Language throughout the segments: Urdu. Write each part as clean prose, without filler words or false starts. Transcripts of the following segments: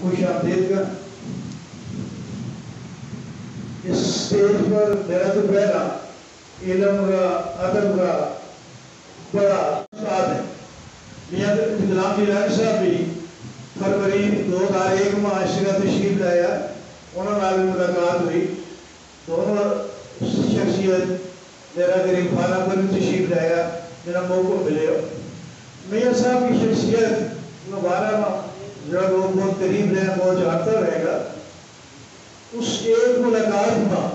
خوش آمدید کا اس سٹیج پر میرا تو پہلا علم کا ادب کا بڑا استاد ہے میاں غلام جیلانی صاحب بھی فروری 2001 میں عاشقہ تشریف لایا انہوں نے بھی ملاقات ہوئی دونوں شخصیت میرا غریب خانہ پر بھی تشریف لایا میرا موقع ملے میاں صاحب کی شخصیت مبارہ جو لوگ بہت قریب رہے بہت جانتا رہے گا اس ایک ملاقات میں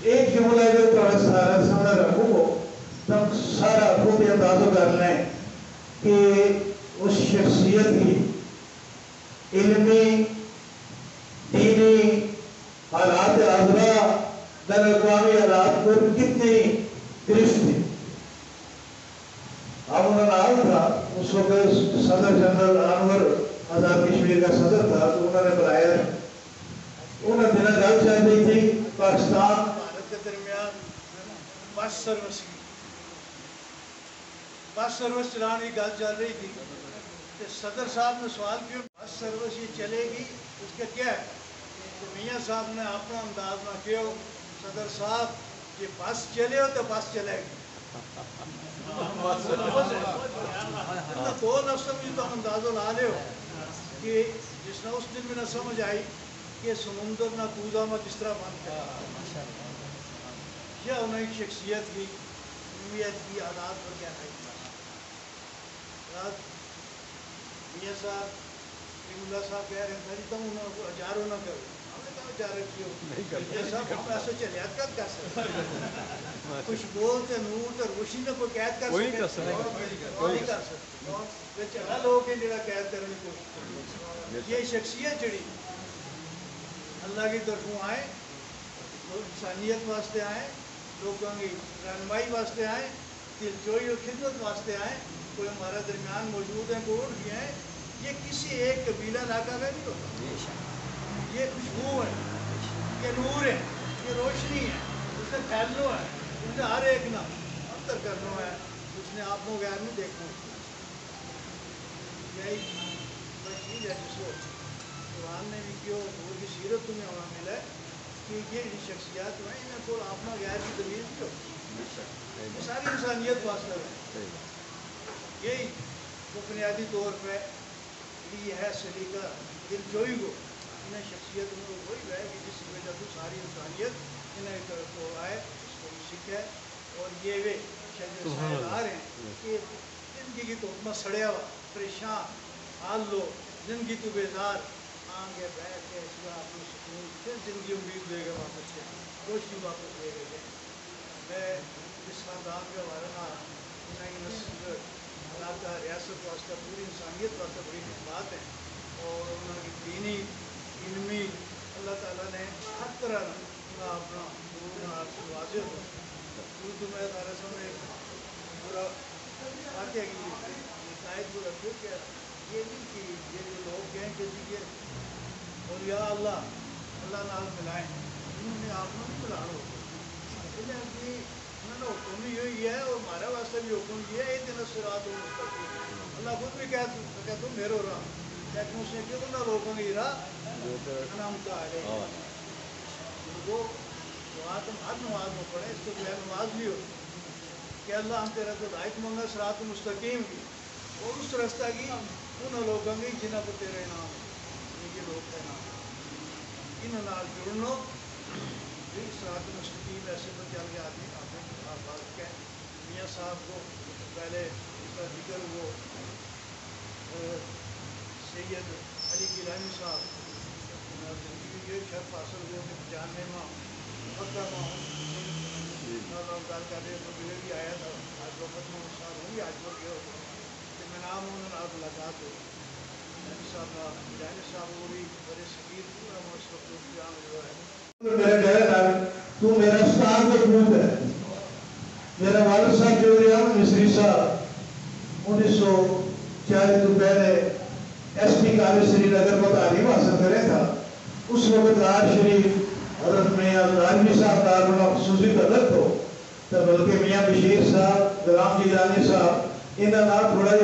ایک جملہ جو تھوڑا سارا سامنا رکھو گو تم سارا خود اندازہ کر لیں کہ اس شخصیت کی علمی دینی حالات حاضرہ بین الاقوامی حالات پر کتنی گرفت تھی اب انہوں نے آل تھا اس وقت صدر جنرل انور آزاد کشمیر کا صدر تھا تو انہوں نے بلایا انہوں نے دنہ گل چل رہی تھی پاکستان بھارت کے درمیان بس سروس چلانے کی گل چل رہی تھی کہ صدر صاحب نے سوال کیا بس سروس یہ چلے گی اس کا کیا ہے تو میاں صاحب نے اپنا انداز میں کیا صدر صاحب یہ بس چلے ہو تو بس چلے گی دو لفظ میں تو اندازہ لا لے ہو کہ جس نے اس دن میں نہ سمجھ آئی کہ سمندر نہ کوزا میں کس طرح بند کرتا یا انہیں شخصیت کی امیت کی عادات پر کیا ہے میاں صاحب اللہ صاحب کہہ رہے ہیں تم انہوں کو اجاروں نہ کرو ہم نے کہا اجارہ کیوں میاں صاحب ہم ایسے چلے قید کر سکتے کچھ بولتے نور تے روشنی نے کوئی قید کر سکتے کوئی کر سکتے چلا لوگ ہیں جڑا قید کرنے کو یہ شخصیت جڑی اللہ کی طرفوں آئے انسانیت واسطے آئے لوگوں کی رہنمائی واسطے آئے دلجوئی اور خدمت واسطے آئے کوئی ہمارا درمیان موجود ہیں کوئی اٹھ گئے ہیں یہ کسی ایک قبیلہ علاقہ میں نہیں ہوتا یہ خوشبو ہے یہ نور ہے یہ روشنی ہے اس نے پھیلنا ہے اس نے ہر ایک نہ انتر کرنا ہے اس نے آپ کو غیر نہیں دیکھنا یہی چیز ہے جس کو قرآن نے بھی کیوں نور کی سیرت تمہیں ہمیں ملا ہے کہ یہ شخصیات جو ہیں انہیں کو اپنا غیر کی دلیل بھی ہوتی یہ ساری انسانیت واسطہ ہے یہی وہ بنیادی طور پہ یہ ہے سلیقہ دلجوئی کو انہیں شخصیت میں وہی ہے کہ جس کی وجہ سے ساری انسانیت انہیں کو آئے اس کو سیکھے اور یہ وہ شہدار ہیں کہ زندگی کی تو حکمت سڑیا ہوا پریشان حال لو زندگی تو بیزار آنگے بیٹھ کے اس کا اپنی سکون پھر زندگی امید دے گا واپس سے روشنی واپس دے گا میں اس خاندان کے حوالہ انہیں علاقہ ریاست واسطہ پوری انسانیت واسطہ بڑی خدمات ہیں اور انہوں کی دینی علمی اللہ تعالیٰ نے ہر طرح اپنا واضح ہو اردو میں تعالیٰ میں ایک پورا واقعہ کی شاید کو رکھو کہ یہ نہیں کہ یہ جو لوگ ہیں کہ یہ اولیاء اللہ نال ملائیں انہوں نے آپ کو نہیں ملانا ہوتا انہوں نے حکم یہ ہے اور ہمارا واسطہ بھی حکم یہ ہے ایک دن صراط المستقیم اللہ خود بھی کہتا تم میرے راہ لیکن اس نے کہ انہوں لوگوں کی راہ انعامت علیہ وہ دعا تم ہر نماز میں پڑھیں اس کو بغیر نماز بھی ہو کہ اللہ ہم تیرا تو ہدایت منگا صراط المستقیم کی اور اس رستہ کی انہوں لوگوں کی جنہ پر تیرے انعام یہ لوگ کا انعام انہوں نال جڑنو صراط المستقیم ایسے پر چل کے آدمی میاں صاحب کو پہلے اس کا ذکر وہ سید علی گیلانی صاحب یہ شرف حاصل ہوئے کہ جاننے میں مکہ میں گل کر رہے تو ملے بھی آیا تھا آج وقت میں صاحب ہوں گے آج پر گیا ہوتا کہ میں نام انہوں نے آپ ملاقات ہو صاحب گیلانی صاحب وہ بھی بڑے صغیر پورا میں اس وقت جان جو ہے میرا کہہ رہا ہے تو میرا استاد کو خوب ہے میرا والد صاحب جو ریاض مصری صاحب 1940 تو پہلے ایس پی کالج سری نگر کو تعلیم حاصل کرے تھا اس وقت راج شریف حضرت میاں راجوی صاحب دارالعلوم خصوصی قدر تو بلکہ میاں بشیر صاحب غلام جیلانی صاحب انہوں نے تھوڑا